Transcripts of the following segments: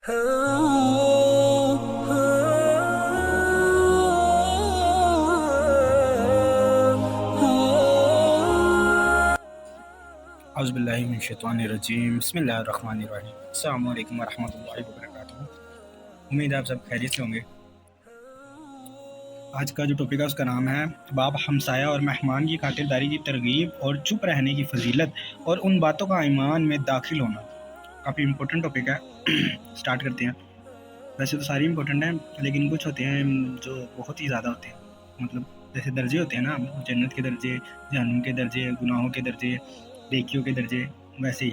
اعوذ باللہ من الشیطان الرجیم، بسم اللہ الرحمن الرحیم۔ السلام علیکم ورحمۃ اللہ وبرکاتہ۔ امید آپ سب خیریت سے ہوں گے۔ آج کا جو ٹاپک ہے اس کا نام ہے باب ہمسایہ اور مہمان کی خاطرداری کی ترغیب اور چپ رہنے کی فضیلت اور ان باتوں کا ایمان میں داخل ہونا۔ کافی امپورٹنٹ ٹاپک ہے، سٹارٹ کرتے ہیں۔ ویسے تو ساری امپورٹنٹ ہیں، لیکن کچھ ہوتے ہیں جو بہت ہی زیادہ ہوتے ہیں، مطلب جیسے درجے ہوتے ہیں نا، جنت کے درجے، جہنم کے درجے، گناہوں کے درجے، نیکیوں کے درجے، ویسے ہی۔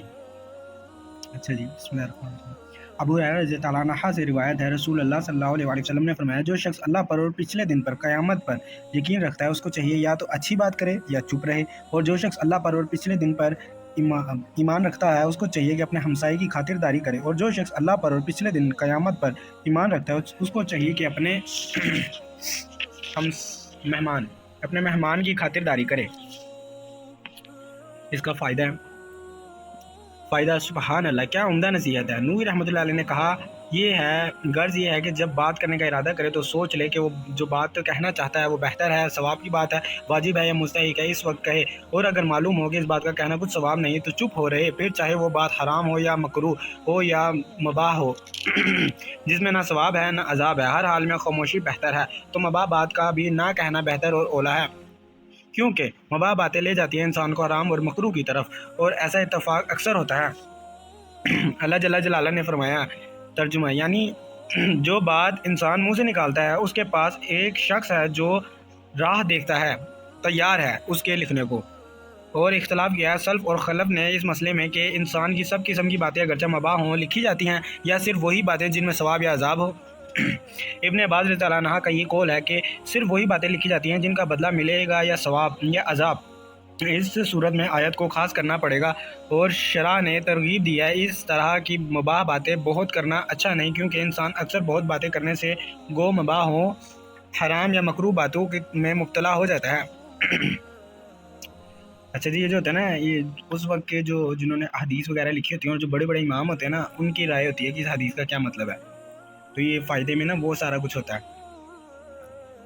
اچھا جی، بسم اللہ الرحمن الرحیم۔ ابو ہریرہ رضی اللہ عنہ سے روایت ہے، رسول اللہ صلی اللہ علیہ وسلم نے فرمایا، جو شخص اللہ پر اور پچھلے دن پر، قیامت پر یقین رکھتا ہے، اس کو چاہیے یا تو اچھی بات کرے یا چپ رہے، اور جو شخص اللہ پر اور پچھلے دن پر ایمان رکھتا ہے، اس کو چاہیے کہ اپنے ہمسائے کی خاطرداری کرے، اور جو شخص اللہ پر اور پچھلے دن قیامت پر ایمان رکھتا ہے، اس کو چاہیے کہ اپنے مہمان کی خاطرداری کرے۔ اس کا فائدہ سبحان اللہ، کیا عمدہ نصیحت ہے۔ نووی رحمۃ اللہ علیہ نے کہا، غرض یہ ہے کہ جب بات کرنے کا ارادہ کرے تو سوچ لے کہ وہ جو بات کہنا چاہتا ہے وہ بہتر ہے، ثواب کی بات ہے، واجب ہے یا مستحق ہے، اس وقت کہے، اور اگر معلوم ہو کہ اس بات کا کہنا کچھ ثواب نہیں تو چپ ہو رہے، پھر چاہے وہ بات حرام ہو یا مکروہ ہو یا مباح ہو، جس میں نہ ثواب ہے نہ عذاب ہے، ہر حال میں خاموشی بہتر ہے۔ تو مباح بات کا بھی نہ کہنا بہتر اور اولیٰ ہے، کیونکہ مباح باتیں لے جاتی ہیں انسان کو حرام اور مکروہ کی طرف، اور ایسا اتفاق اکثر ہوتا ہے۔ اللہ جل جلالہ نے فرمایا، ترجمہ یعنی جو بات انسان منہ سے نکالتا ہے، اس کے پاس ایک شخص ہے جو راہ دیکھتا ہے، تیار ہے اس کے لکھنے کو۔ اور اختلاف کیا ہے سلف اور خلف نے اس مسئلے میں کہ انسان کی سب قسم کی باتیں اگرچہ مباح ہوں لکھی جاتی ہیں، یا صرف وہی باتیں جن میں ثواب یا عذاب ہو۔ ابن عباس رضی اللہ عنہ کا یہ قول ہے کہ صرف وہی باتیں لکھی جاتی ہیں جن کا بدلہ ملے گا یا ثواب یا عذاب۔ اس صورت میں آیت کو خاص کرنا پڑے گا، اور شرع نے ترغیب دی ہے اس طرح کی مباح باتیں بہت کرنا اچھا نہیں، کیونکہ انسان اکثر بہت باتیں کرنے سے گو مباح ہوں، حرام یا مکروہ باتوں میں مبتلا ہو جاتا ہے۔ اچھا جی، یہ جو ہوتا ہے نا، یہ اس وقت کے جنہوں نے حدیث وغیرہ لکھی ہوتی ہیں اور جو بڑے بڑے امام ہوتے ہیں نا، ان کی رائے ہوتی ہے کہ اس حدیث کا کیا مطلب ہے۔ تو یہ فائدے میں نا وہ سارا کچھ ہوتا ہے۔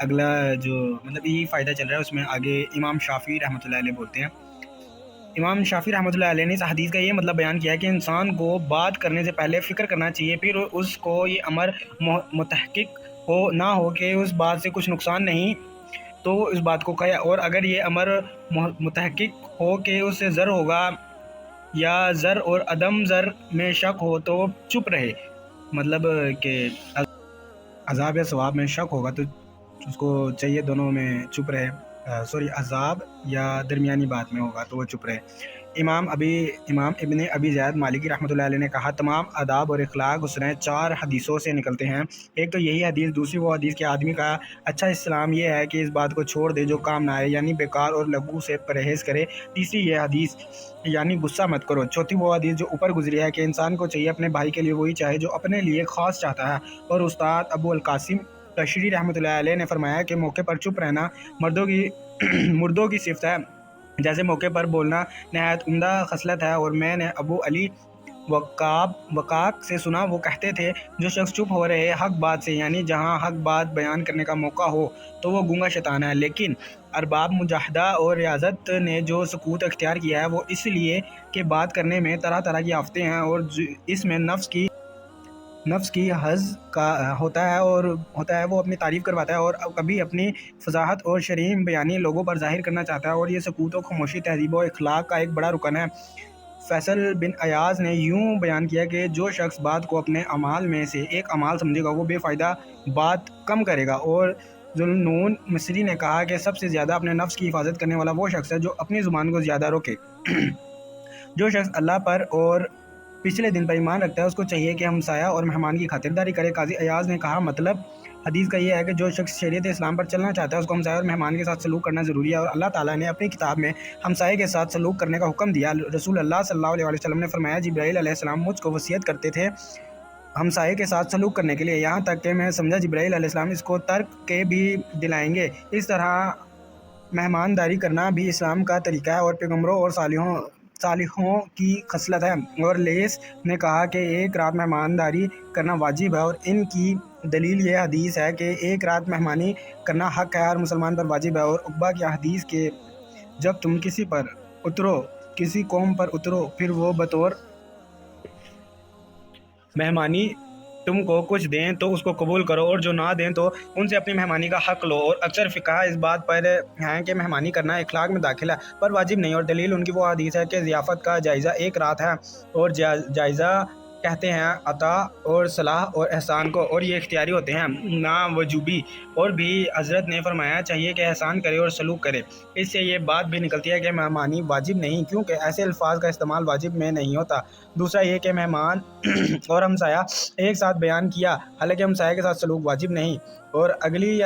اگلا جو مطلب یہ فائدہ چل رہا ہے، اس میں آگے امام شافعی رحمۃ اللہ علیہ بولتے ہیں۔ امام شافعی رحمۃ اللہ علیہ نے اس حدیث کا یہ مطلب بیان کیا ہے کہ انسان کو بات کرنے سے پہلے فکر کرنا چاہیے، پھر اس کو یہ امر متحقق نہ ہو کہ اس بات سے کچھ نقصان نہیں تو وہ اس بات کو کہے، اور اگر یہ امر متحقق ہو کہ اس سے زر ہوگا یا زر اور عدم زر میں شک ہو تو چپ رہے، مطلب کہ عذاب یا ثواب میں شک ہوگا تو اس کو چاہیے دونوں میں چپ رہے، عذاب یا درمیانی بات میں ہوگا تو وہ چپ رہے۔ امام ابن ابی زید مالکی رحمۃ اللہ علیہ نے کہا، تمام آداب اور اخلاق حسنین 4 حدیثوں سے نکلتے ہیں۔ ایک تو یہی حدیث، دوسری وہ حدیث کہ آدمی کا اچھا اسلام یہ ہے کہ اس بات کو چھوڑ دے جو کام نہ آئے، یعنی بیکار اور لغو سے پرہیز کرے۔ تیسری یہ حدیث یعنی غصہ مت کرو۔ چوتھی وہ حدیث جو اوپر گزری ہے کہ انسان کو چاہیے اپنے بھائی کے لیے وہی چاہے جو اپنے لیے خاص چاہتا ہے۔ اور استاد ابو القاسم تشریح رحمۃ اللہ علیہ نے فرمایا کہ موقع پر چپ رہنا مردوں کی صفت ہے، جیسے موقع پر بولنا نہایت عمدہ خصلت ہے۔ اور میں نے ابو علی وقاق سے سنا، وہ کہتے تھے، جو شخص چپ ہو رہے حق بات سے، یعنی جہاں حق بات بیان کرنے کا موقع ہو تو وہ گونگا شیطان ہے۔ لیکن ارباب مجاہدہ اور ریاضت نے جو سکوت اختیار کیا ہے وہ اس لیے کہ بات کرنے میں طرح طرح کی آفتیں ہیں، اور اس میں نفس کی حظ کا ہوتا ہے وہ اپنی تعریف کرواتا ہے، اور کبھی اپنی فضاحت اور شریم بیانی لوگوں پر ظاہر کرنا چاہتا ہے، اور یہ سکوت و خاموشی تہذیب و اخلاق کا ایک بڑا رکن ہے۔ فیصل بن ایاز نے یوں بیان کیا کہ جو شخص بات کو اپنے اعمال میں سے ایک عمل سمجھے گا وہ بے فائدہ بات کم کرے گا۔ اور ذوالنون مصری نے کہا کہ سب سے زیادہ اپنے نفس کی حفاظت کرنے والا وہ شخص ہے جو اپنی زبان کو زیادہ روکے۔ جو شخص اللہ پر اور پچھلے دن پر ایمان رکھتا ہے، اس کو چاہیے کہ ہمسایہ اور مہمان کی خاطرداری کرے۔ قاضی ایاز نے کہا، مطلب حدیث کا یہ ہے کہ جو شخص شریعت اسلام پر چلنا چاہتا ہے اس کو ہمسایہ اور مہمان کے ساتھ سلوک کرنا ضروری ہے، اور اللہ تعالیٰ نے اپنی کتاب میں ہمسایہ کے ساتھ سلوک کرنے کا حکم دیا۔ رسول اللہ صلی اللہ علیہ وسلم نے فرمایا، جبرائیل علیہ السلام مجھ کو وصیت کرتے تھے ہمسایہ کے ساتھ سلوک کرنے کے لیے، یہاں تک کہ میں سمجھا جبرائیل علیہ السلام اس کو ترک کے بھی دلائیں گے۔ اس طرح مہمانداری کرنا بھی اسلام کا طریقہ ہے، اور پیغمبروں اور صالحوں صالحوں کی خصلت ہے۔ اور لیس نے کہا کہ ایک رات مہمانداری کرنا واجب ہے، اور ان کی دلیل یہ حدیث ہے کہ ایک رات مہمانی کرنا حق ہے، ہر مسلمان پر واجب ہے۔ اور عقبہ کی حدیث کہ جب تم کسی پر اترو، کسی قوم پر اترو، پھر وہ بطور مہمانی تم کو کچھ دیں تو اس کو قبول کرو، اور جو نہ دیں تو ان سے اپنی مہمانی کا حق لو۔ اور اکثر فقہا اس بات پر ہیں کہ مہمانی کرنا اخلاق میں داخل ہے پر واجب نہیں، اور دلیل ان کی وہ حدیث ہے کہ ضیافت کا جائزہ ایک رات ہے، اور جائزہ کہتے ہیں عطا اور صلاح اور احسان کو، اور یہ اختیاری ہوتے ہیں نہ وجوبی۔ اور بھی حضرت نے فرمایا چاہیے کہ احسان کرے اور سلوک کرے۔ اس سے یہ بات بھی نکلتی ہے کہ مہمانی واجب نہیں، کیونکہ ایسے الفاظ کا استعمال واجب میں نہیں ہوتا۔ دوسرا یہ کہ مہمان اور ہمسایہ ایک ساتھ بیان کیا، حالانکہ ہمسایہ کے ساتھ سلوک واجب نہیں۔ اور اگلی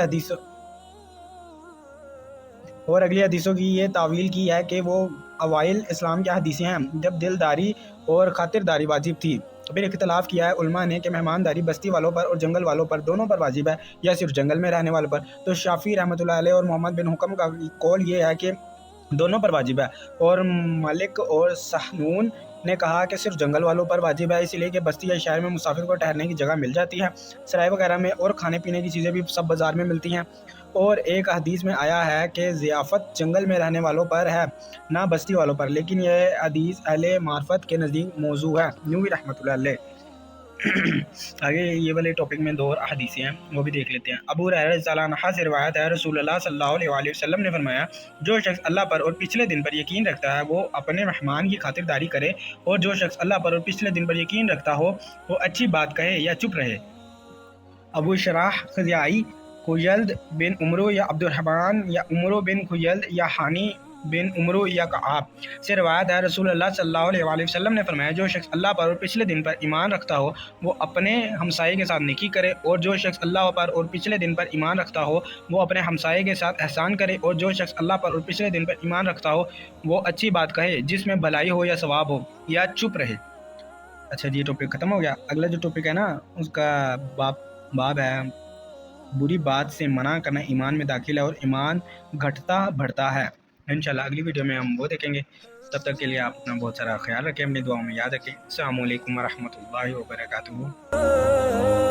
حدیثوں کی یہ تعویل کی ہے کہ وہ اوائل اسلام کی حدیثیں ہیں جب دلداری اور خاطرداری واجب تھی۔ پھر اختلاف کیا ہے علماء نے کہ مہمانداری بستی والوں پر اور جنگل والوں پر دونوں پر واجب ہے یا صرف جنگل میں رہنے والوں پر۔ تو شافعی رحمۃ اللہ علیہ اور محمد بن حکم کا قول یہ ہے کہ دونوں پر واجب ہے، اور مالک اور سحنون نے کہا کہ صرف جنگل والوں پر واجب ہے، اس لیے کہ بستی یا شہر میں مسافر کو ٹھہرنے کی جگہ مل جاتی ہے، سرائے وغیرہ میں، اور کھانے پینے کی چیزیں بھی سب بازار میں ملتی ہیں۔ اور ایک حدیث میں آیا ہے کہ ضیافت جنگل میں رہنے والوں پر ہے نہ بستی والوں پر، لیکن یہ حدیث اہل معرفت کے نزدیک موضوع ہے، نووی رحمۃ اللہ علیہ۔ آگے یہ والے ٹاپک میں دو اور حدیثیں ہیں وہ بھی دیکھ لیتے ہیں۔ ابو ہریرہ رضی اللہ عنہ سے روایت ہے، رسول اللہ صلی اللہ علیہ وآلہ وسلم نے فرمایا جو شخص اللہ پر اور پچھلے دن پر یقین رکھتا ہے وہ اپنے مہمان کی خاطرداری کرے، اور جو شخص اللہ پر اور پچھلے دن پر یقین رکھتا ہو وہ اچھی بات کہے یا چپ رہے۔ ابو شراح خزاعی خیلد بن عمرو یا عبد الرحمن یا عمرو بن خیلد یا ہانی بن عمرو یا کعاب سے روایت ہے، رسول اللہ صلی اللہ علیہ وآلہ وسلم نے فرمایا جو شخص اللہ پر اور پچھلے دن پر ایمان رکھتا ہو وہ اپنے ہمسائے کے ساتھ نیکی کرے، اور جو شخص اللہ پر اور پچھلے دن پر ایمان رکھتا ہو وہ اپنے ہمسائے کے ساتھ احسان کرے، اور جو شخص اللہ پر اور پچھلے دن پر ایمان رکھتا ہو وہ اچھی بات کہے جس میں بھلائی ہو یا ثواب ہو، یا چپ رہے۔ اچھا جی، یہ ٹاپک ختم ہو گیا۔ اگلا جو ٹاپک ہے نا اس کا باب ہے بری بات سے منع کرنا ایمان میں داخل ہے اور ایمان گھٹتا بڑھتا ہے۔ انشاءاللہ اگلی ویڈیو میں ہم وہ دیکھیں گے۔ تب تک کے لیے آپ اپنا بہت سارا خیال رکھیں، اپنی دعاؤں میں یاد رکھیں۔ السلام علیکم ورحمۃ اللہ وبرکاتہ۔